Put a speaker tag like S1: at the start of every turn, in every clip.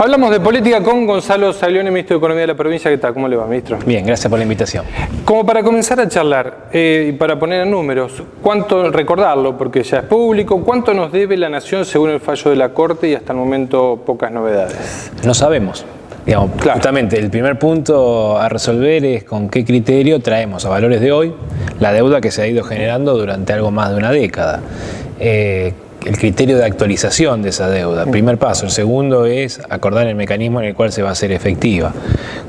S1: Hablamos de política con Gonzalo Saglione, ministro de Economía de la provincia. ¿Qué tal? ¿Cómo le va, ministro?
S2: Bien, gracias por la invitación.
S1: Como para comenzar a charlar y para poner en números, ¿cuánto, recordarlo porque ya es público, cuánto nos debe la Nación según el fallo de la Corte y hasta el momento pocas novedades?
S2: No sabemos. Digamos, claro. Justamente el primer punto a resolver es con qué criterio traemos a valores de hoy la deuda que se ha ido generando durante algo más de una década. El criterio de actualización de esa deuda, primer paso. El segundo es acordar el mecanismo en el cual se va a hacer efectiva.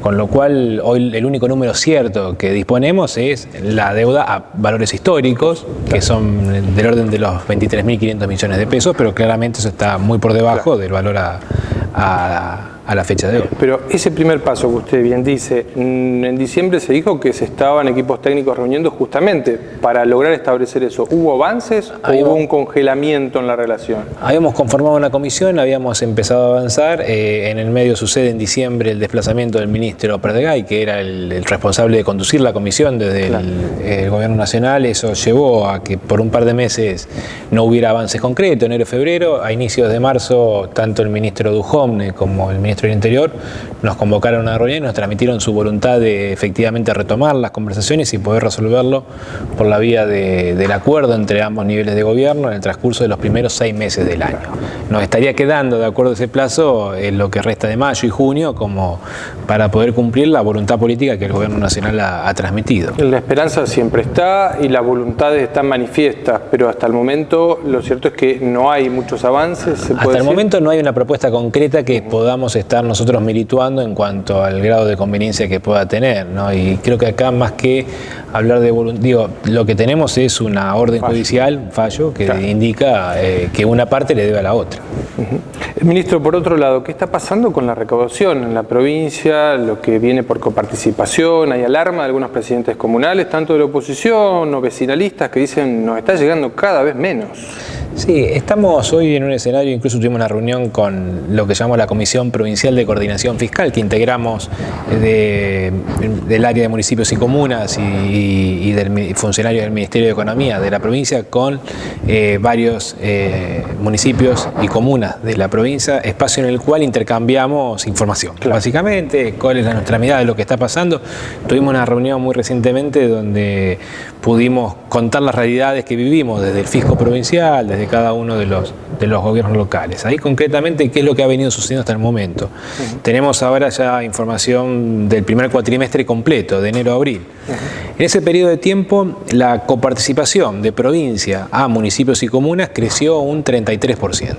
S2: Con lo cual, hoy el único número cierto que disponemos es la deuda a valores históricos, que son del orden de los 23.500 millones de pesos, pero claramente eso está muy por debajo del valor a la fecha de hoy.
S1: Pero ese primer paso que usted bien dice, en diciembre se dijo que se estaban equipos técnicos reuniendo justamente para lograr establecer eso. ¿Hubo avances o hubo un congelamiento en la relación?
S2: Habíamos conformado una comisión, habíamos empezado a avanzar. En el medio sucede en diciembre el desplazamiento del ministro Perdegay, que era el responsable de conducir la comisión desde el Gobierno Nacional. Eso llevó a que por un par de meses no hubiera avances concretos, enero y febrero. A inicios de marzo, tanto el ministro Dujovne como el ministro del Interior nos convocaron a una reunión y nos transmitieron su voluntad de efectivamente retomar las conversaciones y poder resolverlo por la vía del acuerdo entre ambos niveles de gobierno en el transcurso de los primeros 6 meses del año. Nos estaría quedando, de acuerdo a ese plazo, en lo que resta de mayo y junio como para poder cumplir la voluntad política que el Gobierno Nacional ha transmitido.
S1: La esperanza siempre está y las voluntades están manifiestas, pero hasta el momento lo cierto es que no hay muchos avances.
S2: Hasta el momento no hay una propuesta concreta que podamos estar nosotros milituando en cuanto al grado de conveniencia que pueda tener, ¿no? Y creo que acá, más que hablar de voluntad, lo que tenemos es una orden judicial, un fallo, que indica que una parte le debe a la otra.
S1: Ministro, por otro lado, ¿qué está pasando con la recaudación en la provincia? Lo que viene por coparticipación, hay alarma de algunos presidentes comunales, tanto de la oposición o vecinalistas, que dicen nos está llegando cada vez menos.
S2: Sí, estamos hoy en un escenario, incluso tuvimos una reunión con lo que llamamos la Comisión Provincial de Coordinación Fiscal, que integramos del área de municipios y comunas y del funcionario del Ministerio de Economía de la provincia con varios municipios y comunas de la provincia, espacio en el cual intercambiamos información. Básicamente, cuál es nuestra mirada de lo que está pasando. Tuvimos una reunión muy recientemente donde pudimos contar las realidades que vivimos desde el fisco provincial, desde cada uno de los gobiernos locales. Ahí concretamente, ¿qué es lo que ha venido sucediendo hasta el momento? Tenemos ahora ya información del primer cuatrimestre completo, de enero a abril. En ese periodo de tiempo, la coparticipación de provincia a municipios y comunas creció un 33%.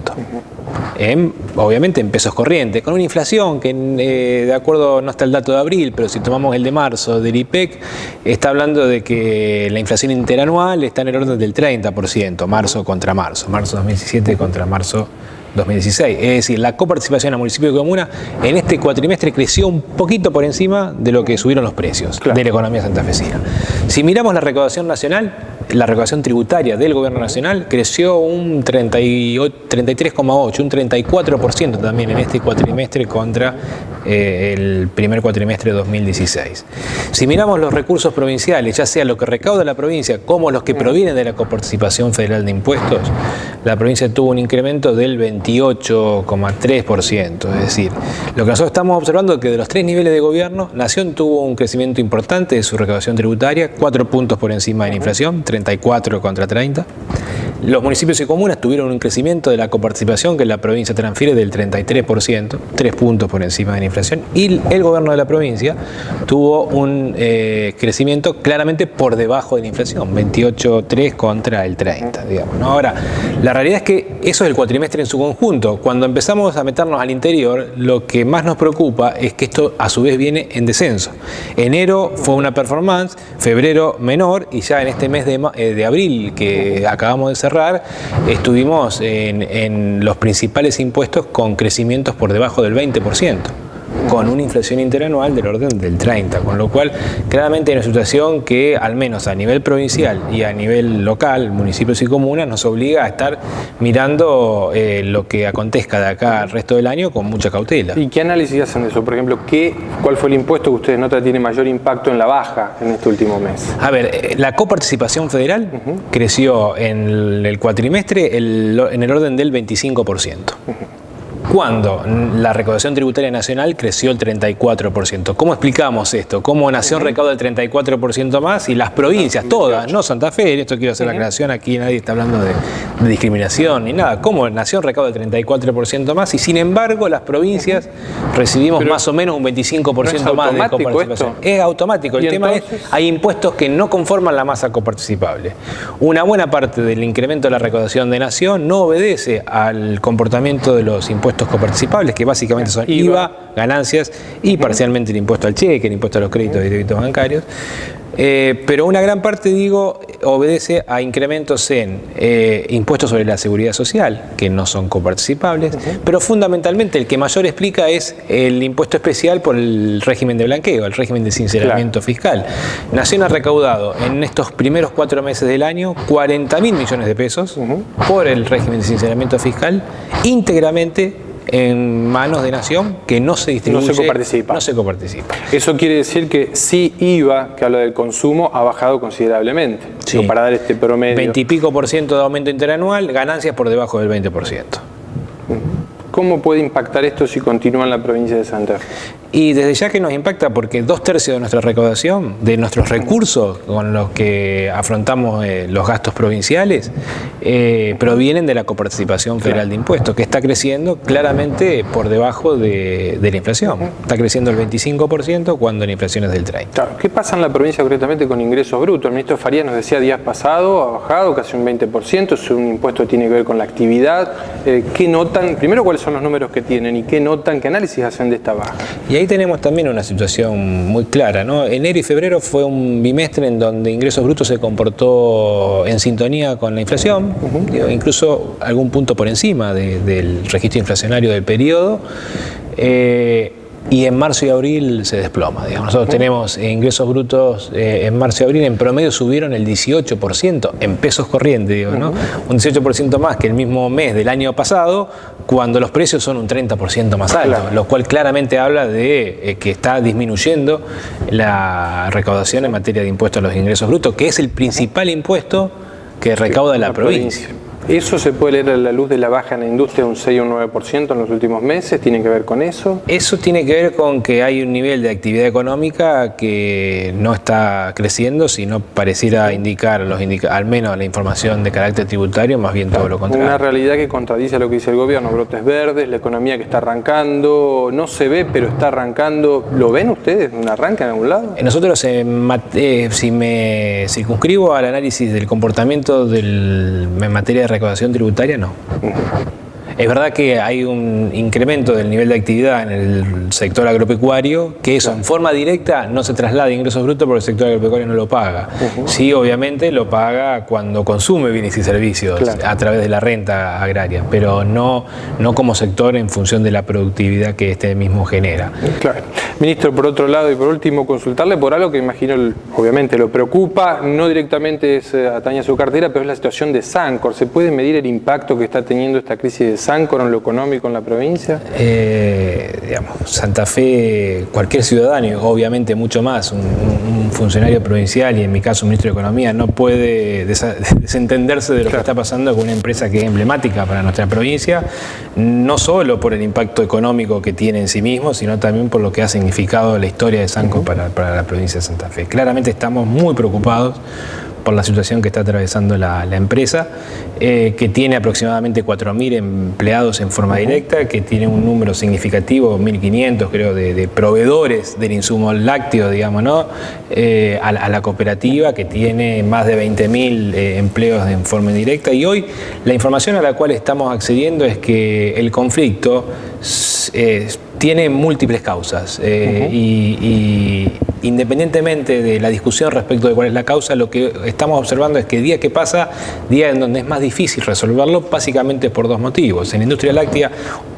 S2: Obviamente en pesos corrientes, con una inflación que de acuerdo, no está el dato de abril, pero si tomamos el de marzo del IPEC, está hablando de que la inflación interanual está en el orden del 30%, marzo contra marzo, marzo 2017 contra marzo 2016. Es decir, la coparticipación a municipio y comuna en este cuatrimestre creció un poquito por encima de lo que subieron los precios de la economía santafesina. Si miramos la recaudación nacional, la recaudación tributaria del Gobierno Nacional creció un 33,8%, un 34% también en este cuatrimestre contra el primer cuatrimestre de 2016. Si miramos los recursos provinciales, ya sea lo que recauda la provincia como los que provienen de la coparticipación federal de impuestos, la provincia tuvo un incremento del 28,3%. Es decir, lo que nosotros estamos observando es que de los 3 niveles de gobierno, Nación tuvo un crecimiento importante de su recaudación tributaria, 4 puntos por encima de la inflación, 34 contra 30. Los municipios y comunas tuvieron un crecimiento de la coparticipación que la provincia transfiere del 33%, 3 puntos por encima de la inflación, y el gobierno de la provincia tuvo un crecimiento claramente por debajo de la inflación, 28,3 contra el 30, digamos, ¿no? Ahora, la realidad es que eso es el cuatrimestre en su conjunto. Cuando empezamos a meternos al interior, lo que más nos preocupa es que esto a su vez viene en descenso. Enero fue una performance, febrero menor, y ya en este mes de abril que acabamos de cerrar, estuvimos en los principales impuestos con crecimientos por debajo del 20%. con una inflación interanual del orden del 30%, con lo cual claramente hay una situación que al menos a nivel provincial y a nivel local, municipios y comunas, nos obliga a estar mirando lo que acontezca de acá al resto del año con mucha cautela.
S1: ¿Y qué análisis hacen de eso? Por ejemplo, ¿cuál fue el impuesto que ustedes notan tiene mayor impacto en la baja en este último mes?
S2: A ver, la coparticipación federal creció en el cuatrimestre en el orden del 25%. cuando la recaudación tributaria nacional creció el 34%. ¿Cómo explicamos esto? ¿Cómo Nación recauda el 34% más y las provincias, todas, no Santa Fe, en esto quiero hacer la aclaración, aquí nadie está hablando de discriminación ni nada, ¿cómo Nación recauda el 34% más y sin embargo las provincias recibimos más o menos un 25% más de coparticipación? Es automático, el tema entonces es, hay impuestos que no conforman la masa coparticipable. Una buena parte del incremento de la recaudación de Nación no obedece al comportamiento de los impuestos coparticipables, que básicamente son IVA, ganancias y parcialmente el impuesto al cheque, el impuesto a los créditos y débitos bancarios. Pero una gran parte, digo, obedece a incrementos en impuestos sobre la seguridad social, que no son coparticipables, pero fundamentalmente el que mayor explica es el impuesto especial por el régimen de blanqueo, el régimen de sinceramiento fiscal. Nación ha recaudado en estos primeros 4 meses del año 40.000 millones de pesos por el régimen de sinceramiento fiscal, íntegramente en manos de Nación, que no se distribuye, no se coparticipa.
S1: Eso quiere decir que sí IVA, que habla del consumo, ha bajado considerablemente.
S2: Sí.
S1: Para dar este promedio.
S2: 20 y pico % de aumento interanual, ganancias por debajo del 20%.
S1: ¿Cómo puede impactar esto si continúa en la provincia de Santa Fe?
S2: Y desde ya que nos impacta porque 2/3 de nuestra recaudación, de nuestros recursos con los que afrontamos los gastos provinciales, provienen de la coparticipación federal de impuestos, que está creciendo claramente por debajo de la inflación. Está creciendo el 25% cuando la inflación es del 30%.
S1: Claro. ¿Qué pasa en la provincia concretamente con ingresos brutos? El ministro Farías nos decía días pasados, ha bajado casi un 20%, es un impuesto que tiene que ver con la actividad. ¿Qué notan? Primero, ¿cuáles son los números que tienen y qué notan, qué análisis hacen de esta baja?
S2: Y ahí tenemos también una situación muy clara, ¿no? Enero y febrero fue un bimestre en donde ingresos brutos se comportó en sintonía con la inflación, incluso algún punto por encima del registro inflacionario del periodo. Y en marzo y abril se desploma. Digamos. Nosotros tenemos ingresos brutos en marzo y abril, en promedio subieron el 18% en pesos corrientes, digo, ¿no? Un 18% más que el mismo mes del año pasado, cuando los precios son un 30% más altos, lo cual claramente habla de que está disminuyendo la recaudación en materia de impuestos a los ingresos brutos, que es el principal impuesto que recauda la provincia.
S1: ¿Eso se puede leer a la luz de la baja en la industria de un 6 o un 9% en los últimos meses? ¿Tiene que ver con eso?
S2: Eso tiene que ver con que hay un nivel de actividad económica que no está creciendo, sino pareciera indicar, al menos la información de carácter tributario, más bien todo lo contrario.
S1: Una realidad que contradice lo que dice el gobierno, brotes verdes, la economía que está arrancando, no se ve, pero está arrancando. ¿Lo ven ustedes? ¿Un arranque en algún lado?
S2: Nosotros, si me circunscribo al análisis del comportamiento en materia de recaudación tributaria, no. Es verdad que hay un incremento del nivel de actividad en el sector agropecuario, que eso en forma directa no se traslada a ingresos brutos porque el sector agropecuario no lo paga. Sí, obviamente lo paga cuando consume bienes y servicios a través de la renta agraria, pero no como sector en función de la productividad que este mismo genera.
S1: Claro. Ministro, por otro lado y por último, consultarle por algo que imagino obviamente lo preocupa, no directamente atañe a su cartera, pero es la situación de Sancor. ¿Se puede medir el impacto que está teniendo esta crisis de Sancor en lo económico en la provincia?
S2: Digamos, Santa Fe, cualquier ciudadano, y obviamente mucho más, un funcionario provincial y en mi caso un ministro de Economía, no puede desentenderse de lo que está pasando con una empresa que es emblemática para nuestra provincia, no solo por el impacto económico que tiene en sí mismo, sino también por lo que ha significado la historia de Sancor para la provincia de Santa Fe. Claramente estamos muy preocupados por la situación que está atravesando la empresa, que tiene aproximadamente 4.000 empleados en forma directa, que tiene un número significativo, 1.500 creo, de proveedores del insumo lácteo, digamos, ¿no? A la cooperativa, que tiene más de 20.000 empleos en forma indirecta. Y hoy la información a la cual estamos accediendo es que el conflicto tiene múltiples causas y independientemente de la discusión respecto de cuál es la causa, lo que estamos observando es que día que pasa, día en donde es más difícil resolverlo, básicamente por 2 motivos. En la industria láctea,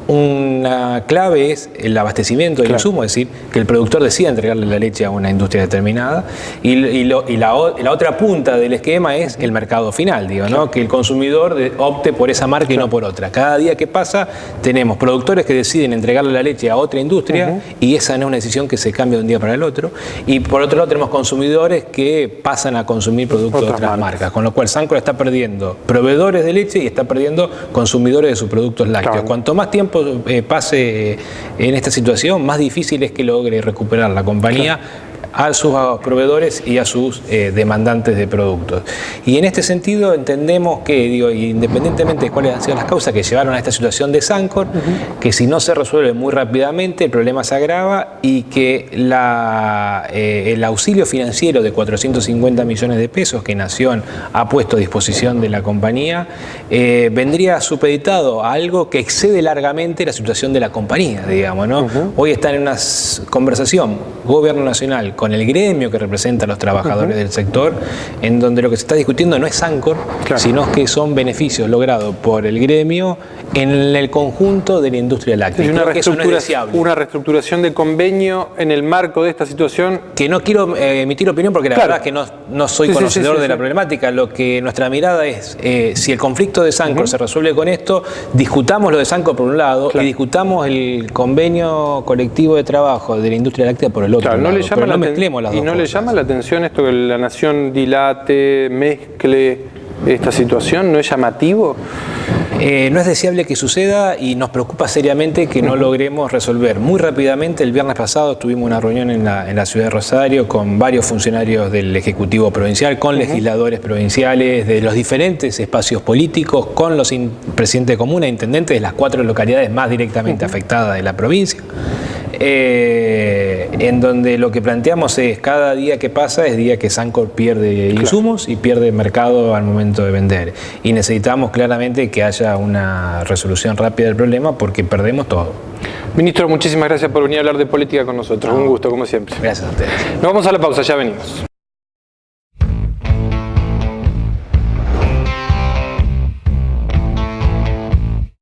S2: una clave es el abastecimiento del insumo, es decir, que el productor decida entregarle la leche a una industria determinada, y la otra punta del esquema es el mercado final, digo, ¿no? Que el consumidor opte por esa marca y no por otra. Cada día que pasa tenemos productores que deciden entregarle la leche a otra industria y esa no es una decisión que se cambia de un día para el otro, Y por otro lado tenemos consumidores que pasan a consumir productos de otras marcas, con lo cual Sancor está perdiendo proveedores de leche y está perdiendo consumidores de sus productos lácteos. Claro. Cuanto más tiempo pase en esta situación, más difícil es que logre recuperar la compañía. Claro. A sus proveedores y a sus demandantes de productos. Y en este sentido entendemos que, independientemente de cuáles han sido las causas que llevaron a esta situación de Sancor, que si no se resuelve muy rápidamente el problema se agrava y que el auxilio financiero de 450 millones de pesos que Nación ha puesto a disposición de la compañía vendría supeditado a algo que excede largamente la situación de la compañía, digamos, ¿no? Hoy están en una conversación Gobierno Nacional con el gremio que representa a los trabajadores del sector, en donde lo que se está discutiendo no es Sancor, sino que son beneficios logrados por el gremio en el conjunto de la industria láctea.
S1: Una reestructuración de convenio en el marco de esta situación.
S2: Que no quiero emitir opinión porque la verdad es que no soy conocedor de la problemática. Lo que nuestra mirada es, si el conflicto de Sancor se resuelve con esto, discutamos lo de Sancor por un lado y discutamos el convenio colectivo de trabajo de la industria láctea por el otro lado.
S1: ¿Y no le llama la atención esto que la Nación dilate, mezcle esta situación? ¿No es llamativo?
S2: No es deseable que suceda y nos preocupa seriamente que no logremos resolver muy rápidamente. El viernes pasado tuvimos una reunión en la ciudad de Rosario con varios funcionarios del Ejecutivo Provincial, con legisladores provinciales de los diferentes espacios políticos, con los presidentes de comuna e intendentes de las 4 localidades más directamente afectadas de la provincia. En donde lo que planteamos es cada día que pasa es día que Sancor pierde insumos y pierde mercado al momento de vender. Y necesitamos claramente que haya una resolución rápida del problema porque perdemos todo.
S1: Ministro, muchísimas gracias por venir a hablar de política con nosotros. Un gusto, como siempre.
S2: Gracias a ustedes.
S1: Nos vamos a la pausa, ya venimos.